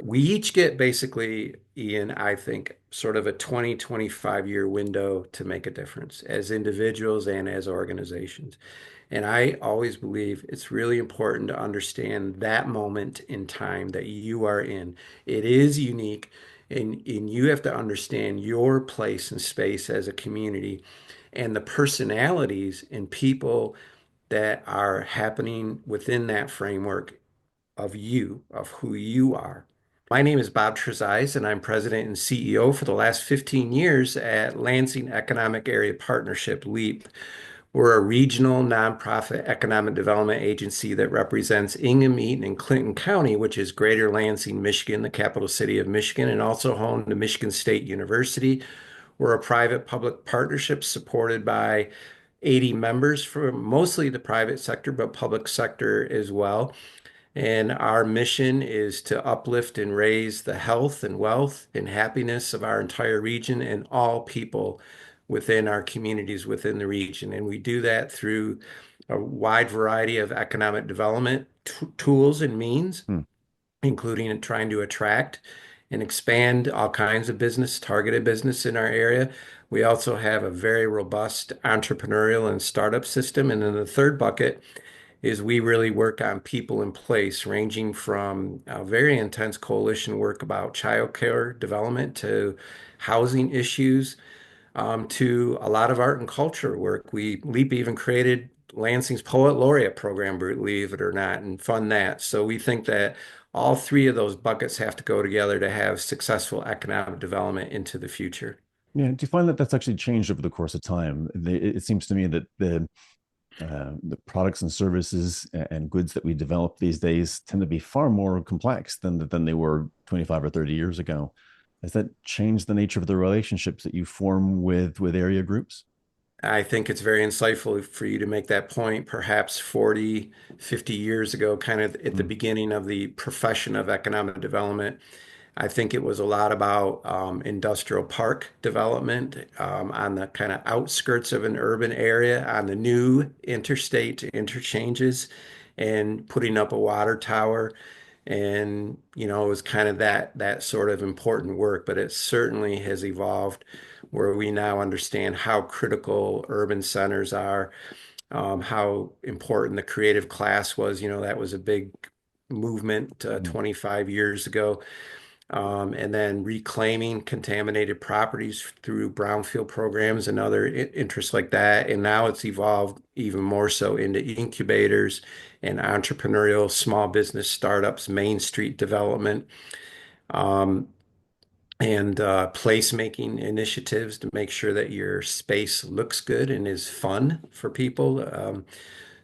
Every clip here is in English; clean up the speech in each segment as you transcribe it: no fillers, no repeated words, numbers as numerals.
We each get basically, Ian, I think, sort of a 20-25 year window to make a difference as individuals and as organizations. And I always believe it's really important to understand that moment in time that you are in. It is unique, and you have to understand your place and space as a community and the personalities and people that are happening within that framework of you, of who you are. My name is Bob Trezise, and I'm president and CEO for the last 15 years at Lansing Economic Area Partnership, LEAP. We're a regional nonprofit economic development agency that represents Ingham, Eaton, and Clinton County, which is Greater Lansing, Michigan, the capital city of Michigan, and also home to Michigan State University. We're a private public partnership supported by 80 members from mostly the private sector, but public sector as well. And our mission is to uplift and raise the health and wealth and happiness of our entire region and all people within our communities within the region. And we do that through a wide variety of economic development tools and means, Hmm. including trying to attract and expand all kinds of business, targeted business in our area. We also have a very robust entrepreneurial and startup system. And then the third bucket is we really work on people in place, ranging from very intense coalition work about childcare development to housing issues, to a lot of art and culture work. LEAP even created Lansing's Poet Laureate program, believe it or not, and fund that. So we think that all three of those buckets have to go together to have successful economic development into the future. Yeah, do you find that that's actually changed over the course of time? It seems to me that the products and services and goods that we develop these days tend to be far more complex than they were 25 or 30 years ago. Has that changed the nature of the relationships that you form with area groups? I think it's very insightful for you to make that point. Perhaps 40, 50 years ago, kind of at the Mm, beginning of the profession of economic development, I think it was a lot about industrial park development on the kind of outskirts of an urban area, on the new interstate interchanges, and putting up a water tower. And, it was kind of that sort of important work, but it certainly has evolved where we now understand how critical urban centers are, how important the creative class was. That was a big movement mm, 25 years ago. And then reclaiming contaminated properties through brownfield programs and other interests like that. And now it's evolved even more so into incubators and entrepreneurial small business startups, Main Street development, um, and placemaking initiatives to make sure that your space looks good and is fun for people.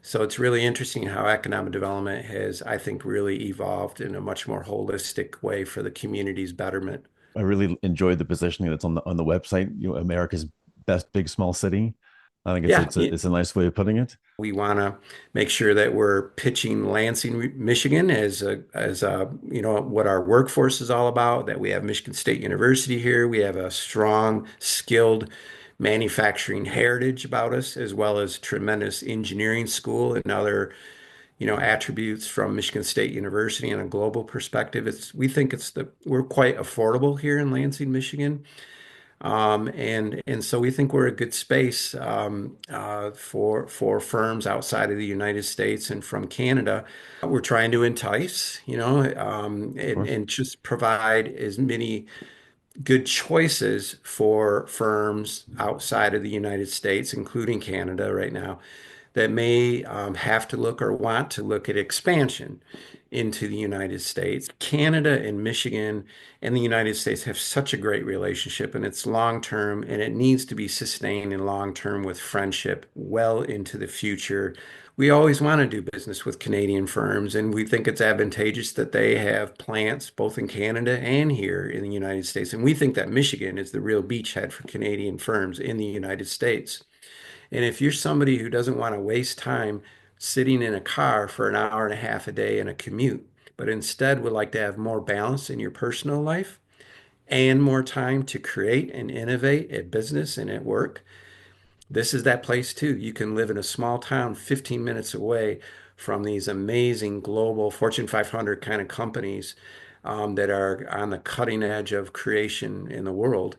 So it's really interesting how economic development has, I think, really evolved in a much more holistic way for the community's betterment. I really enjoyed the positioning that's on the website. America's best big small city. I think it's Yeah, it's a, it's a nice way of putting it. we want to make sure that we're pitching Lansing, Michigan what our workforce is all about, that we have Michigan State University here. We have a strong, skilled manufacturing heritage about us, as well as tremendous engineering school and other, attributes from Michigan State University on a global perspective. We think we're quite affordable here in Lansing, Michigan. And so we think we're a good space for firms outside of the United States and from Canada. We're trying to entice, Of course. and just provide as many good choices for firms outside of the United States, including Canada right now, that may have to look or want to look at expansion into the United States. Canada and Michigan and the United States have such a great relationship, and it's long term, and it needs to be sustained in long term with friendship well into the future. We always want to do business with Canadian firms, and we think it's advantageous that they have plants both in Canada and here in the United States. And we think that Michigan is the real beachhead for Canadian firms in the United States. And if you're somebody who doesn't want to waste time sitting in a car for an hour and a half a day in a commute, but instead would like to have more balance in your personal life and more time to create and innovate at business and at work, this is that place too. You can live in a small town 15 minutes away from these amazing global Fortune 500 kind of companies, that are on the cutting edge of creation in the world,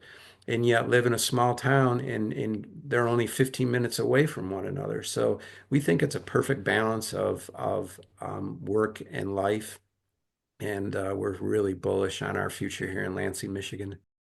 and yet live in a small town and they're only 15 minutes away from one another. So we think it's a perfect balance of work and life, and we're really bullish on our future here in Lansing, Michigan.